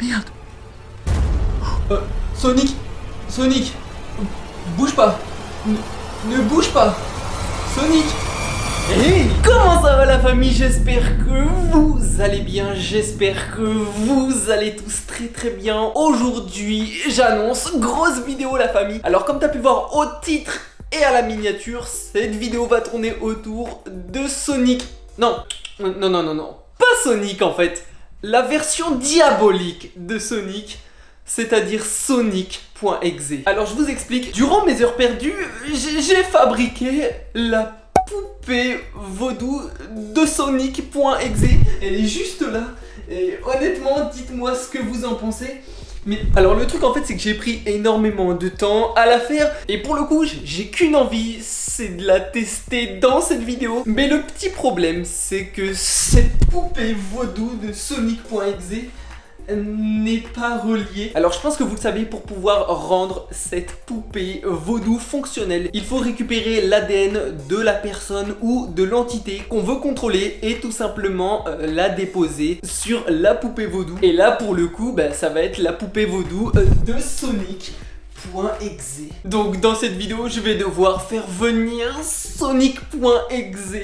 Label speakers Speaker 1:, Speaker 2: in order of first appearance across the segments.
Speaker 1: Merde. Sonic, Sonic, bouge pas. Ne bouge pas. Sonic. Hey, comment ça va la famille? J'espère que vous allez bien, j'espère que vous allez tous très bien. Aujourd'hui, j'annonce grosse vidéo la famille. Alors comme t'as pu voir au titre et à la miniature, cette vidéo va tourner autour de Sonic. Non, pas Sonic en fait. La version diabolique de Sonic, c'est-à-dire Sonic.exe. Alors je vous explique, durant mes heures perdues, j'ai fabriqué la poupée vaudou de Sonic.exe. Elle est juste là. Et honnêtement, dites-moi ce que vous en pensez. Mais alors le truc en fait c'est que j'ai pris énormément de temps à la faire. Et pour le coup j'ai qu'une envie, c'est de la tester dans cette vidéo. Mais le petit problème c'est que cette poupée vaudou de Sonic.exe n'est pas reliée. Alors je pense que vous le savez, pour pouvoir rendre cette poupée vaudou fonctionnelle, il faut récupérer l'ADN de la personne ou de l'entité qu'on veut contrôler et tout simplement la déposer sur la poupée vaudou. Et là pour le coup ça va être la poupée vaudou de Sonic.exe. Donc dans cette vidéo je vais devoir faire venir Sonic.exe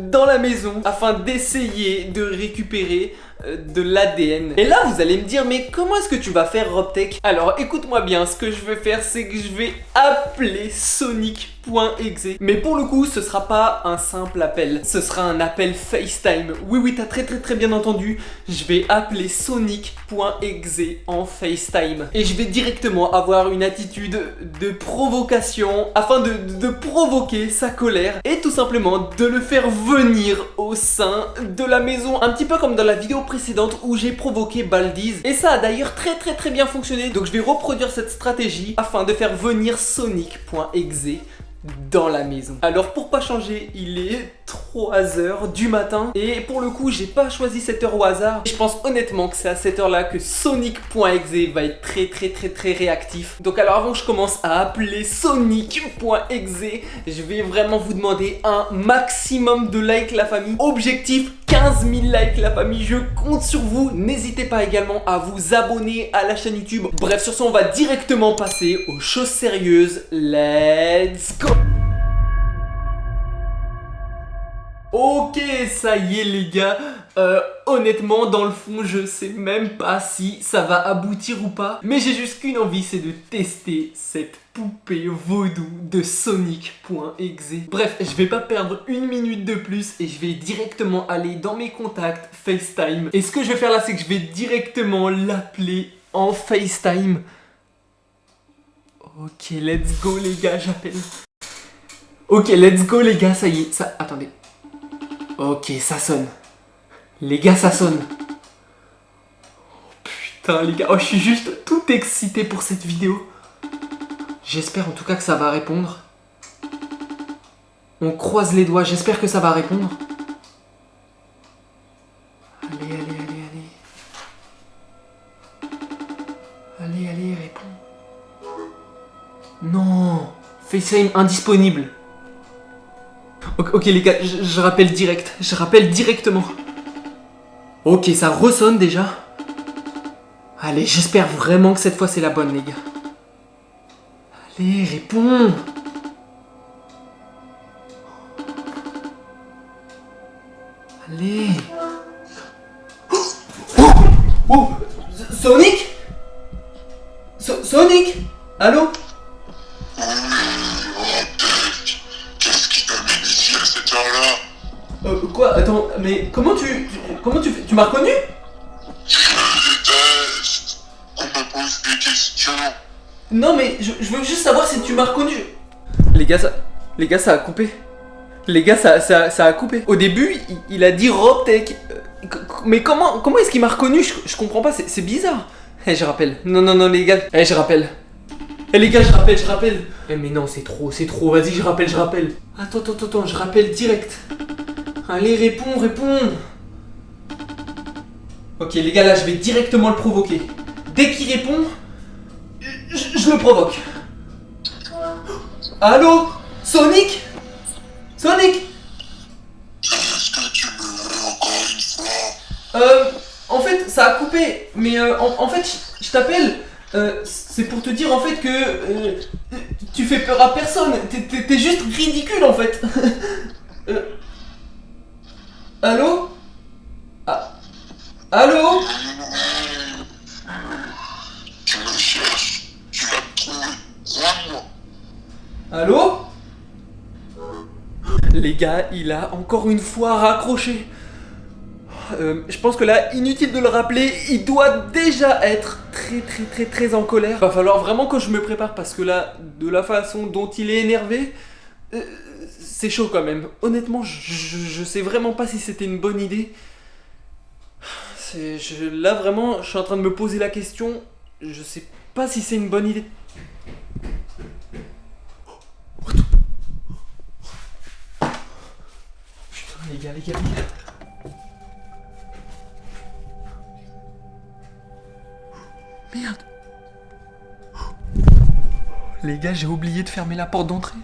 Speaker 1: dans la maison afin d'essayer de récupérer de l'ADN. Et là vous allez me dire, mais comment est-ce que tu vas faire, Robtech? Alors écoute-moi bien, ce que je vais faire c'est que je vais appeler Sonic.exe. Mais pour le coup ce sera pas un simple appel, ce sera un appel FaceTime. Oui t'as très bien entendu, je vais appeler Sonic.exe en FaceTime. Et je vais directement avoir une attitude de provocation afin de provoquer sa colère et tout simplement de le faire venir au sein de la maison. Un petit peu comme dans la vidéo précédente où j'ai provoqué Baldiz. Et ça a d'ailleurs très bien fonctionné. Donc je vais reproduire cette stratégie afin de faire venir Sonic.exe dans la maison. Alors pour pas changer, il est 3h du matin et pour le coup j'ai pas choisi cette heure au hasard. Je pense honnêtement que c'est à cette heure là que Sonic.exe va être très réactif. Donc alors avant que je commence à appeler Sonic.exe, je vais vraiment vous demander un maximum de likes la famille. Objectif 15 000 likes la famille, je compte sur vous. N'hésitez pas également à vous abonner à la chaîne YouTube. Bref, sur ce on va directement passer aux choses sérieuses. Let's go. Ok, ça y est les gars, honnêtement dans le fond je sais même pas si ça va aboutir ou pas. Mais j'ai juste qu'une envie, c'est de tester cette poupée vaudou de Sonic.exe. Bref, je vais pas perdre une minute de plus et je vais directement aller dans mes contacts FaceTime. Et ce que je vais faire là c'est que je vais directement l'appeler en FaceTime. Ok, let's go les gars, j'appelle. Ok, let's go les gars, ça y est, ça... Attendez. Ok, ça sonne. Les gars, ça sonne. Oh, putain, les gars. Oh, je suis juste tout excité pour cette vidéo. J'espère en tout cas que ça va répondre. On croise les doigts. J'espère que ça va répondre. Allez. Allez, réponds. Non. FaceTime indisponible. Ok les gars, je rappelle direct. Je rappelle directement. Ok, ça ressonne déjà. Allez, j'espère vraiment que cette fois c'est la bonne les gars. Allez, réponds. Allez. Oh, Sonic? Sonic? Allô? Quoi? Attends, mais comment tu fais? Tu m'as reconnu?
Speaker 2: On me pose des questions.
Speaker 1: Non mais je veux juste savoir si tu m'as reconnu. Les gars ça a coupé. Les gars ça a coupé. Au début il a dit Robtech. Mais comment est-ce qu'il m'a reconnu? Je comprends pas, c'est bizarre. Eh je rappelle. Non les gars. Eh je rappelle. Eh les gars je rappelle. Eh mais non c'est trop. Vas-y je rappelle. Attends, je rappelle direct. Allez, réponds. Ok, les gars, là, je vais directement le provoquer. Dès qu'il répond, je le provoque. Allô? Sonic? Sonic?
Speaker 2: Est-ce que tu me veux encore une fois?
Speaker 1: En fait, ça a coupé. Mais en fait, je t'appelle. C'est pour te dire en fait que tu fais peur à personne. T'es juste ridicule en fait. Allô? Ah. Allô?
Speaker 2: Tu me cherches, tu vas me trouver, crois-moi.
Speaker 1: Allô? Les gars, il a encore une fois raccroché. Je pense que là, inutile de le rappeler, il doit déjà être très en colère. Va falloir vraiment que je me prépare parce que là, de la façon dont il est énervé, c'est chaud quand même. Honnêtement, je sais vraiment pas si c'était une bonne idée. Là vraiment, je suis en train de me poser la question. Je sais pas si c'est une bonne idée. Putain, les gars. Merde. Les gars, j'ai oublié de fermer la porte d'entrée.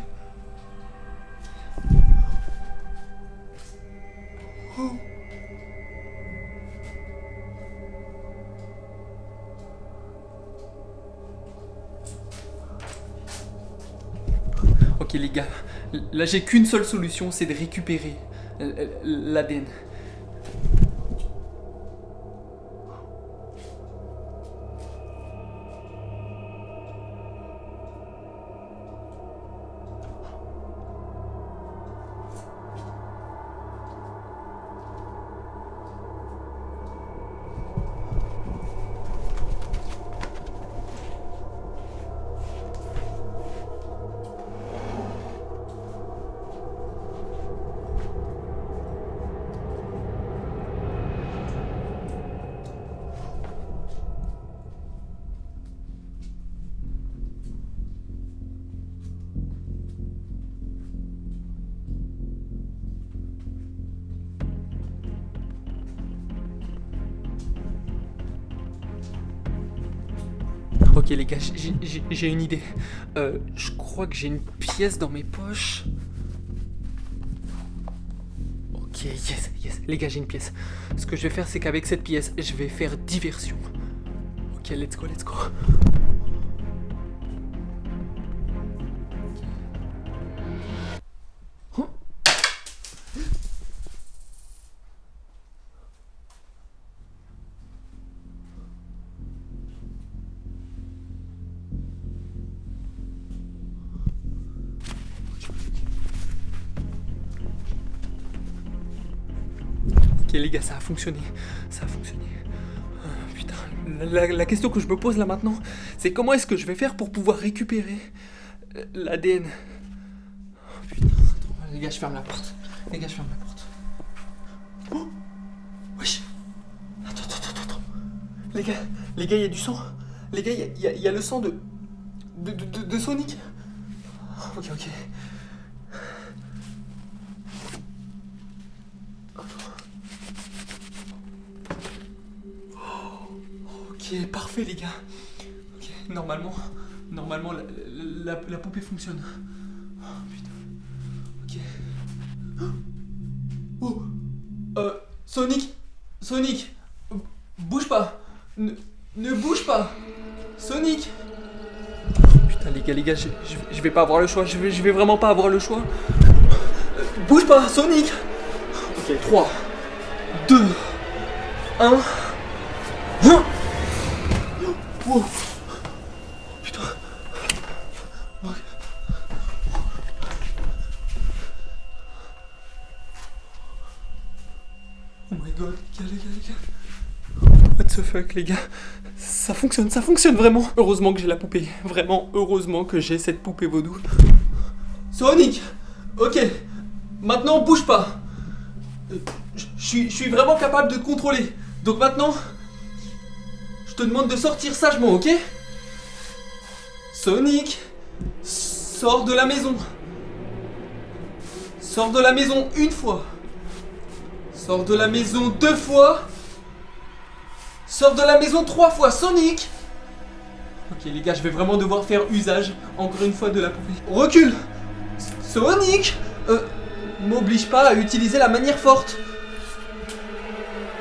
Speaker 1: Ok les gars, là j'ai qu'une seule solution, c'est de récupérer l'ADN. Ok les gars, j'ai une idée. Je crois que j'ai une pièce dans mes poches. Ok, yes. Les gars, j'ai une pièce. Ce que je vais faire, c'est qu'avec cette pièce, je vais faire diversion. Ok, let's go. Oh. Ok les gars, ça a fonctionné. Putain, la question que je me pose là maintenant, c'est comment est-ce que je vais faire pour pouvoir récupérer l'ADN. Putain, attends, les gars, je ferme la porte. Oh, wesh. Attends. Les gars, il y a du sang. Les gars, il y a le sang de Sonic. Ok. Ok, parfait les gars. Ok, normalement la poupée fonctionne. Oh, putain. Ok. Oh, Sonic, bouge pas. Ne bouge pas. Sonic. Putain les gars, je vais pas avoir le choix. Je vais vraiment pas avoir le choix. Bouge pas, Sonic. Ok, 3, 2, 1. Wow. Putain. Okay. Oh my god, les gars. What the fuck, les gars. Ça fonctionne vraiment. Heureusement que j'ai la poupée. Vraiment, heureusement que j'ai cette poupée vaudou. Sonic. Ok. Maintenant, bouge pas. Je suis vraiment capable de te contrôler. Donc maintenant... Je te demande de sortir sagement, ok? Sonic, sors de la maison. Sors de la maison une fois. Sors de la maison 2 fois. Sors de la maison 3 fois, Sonic. Ok les gars, je vais vraiment devoir faire usage, encore une fois, de la poupée. Recule. Sonic, m'oblige pas à utiliser la manière forte.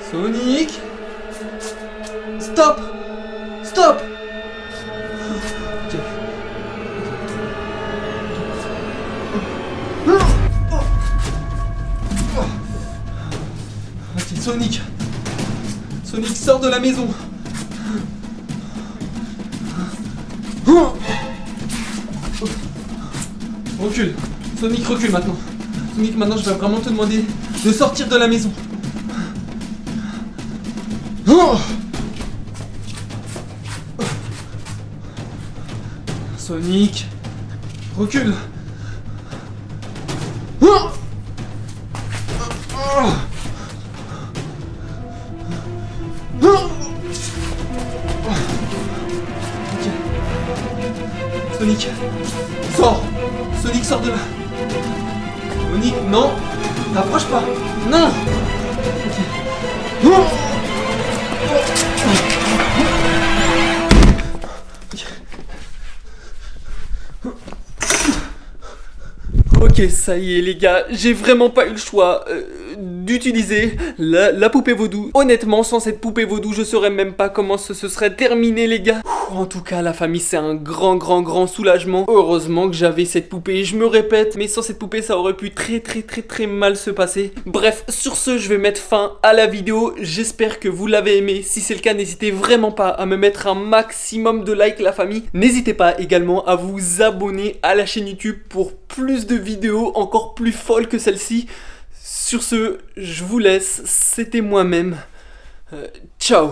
Speaker 1: Sonic. Stop! Stop! Ok. Ok, Sonic. Sonic, sors de la maison. Recule. Sonic, recule maintenant. Sonic, maintenant, je vais vraiment te demander de sortir de la maison. Sonic, recule. Ok. Sonic, sors. Sonic, sors de là. Sonic, non. T'approches pas. Non. Ok. Ok, ça y est les gars, j'ai vraiment pas eu le choix d'utiliser la poupée vaudou. Honnêtement, sans cette poupée vaudou, je saurais même pas comment ce serait terminé les gars. En tout cas, la famille, c'est un grand soulagement. Heureusement que j'avais cette poupée, je me répète, mais sans cette poupée, ça aurait pu très mal se passer. Bref, sur ce, je vais mettre fin à la vidéo. J'espère que vous l'avez aimé. Si c'est le cas, n'hésitez vraiment pas à me mettre un maximum de likes la famille. N'hésitez pas également à vous abonner à la chaîne YouTube pour plus de vidéos encore plus folles que celle-ci. Sur ce, je vous laisse. C'était moi-même. Ciao.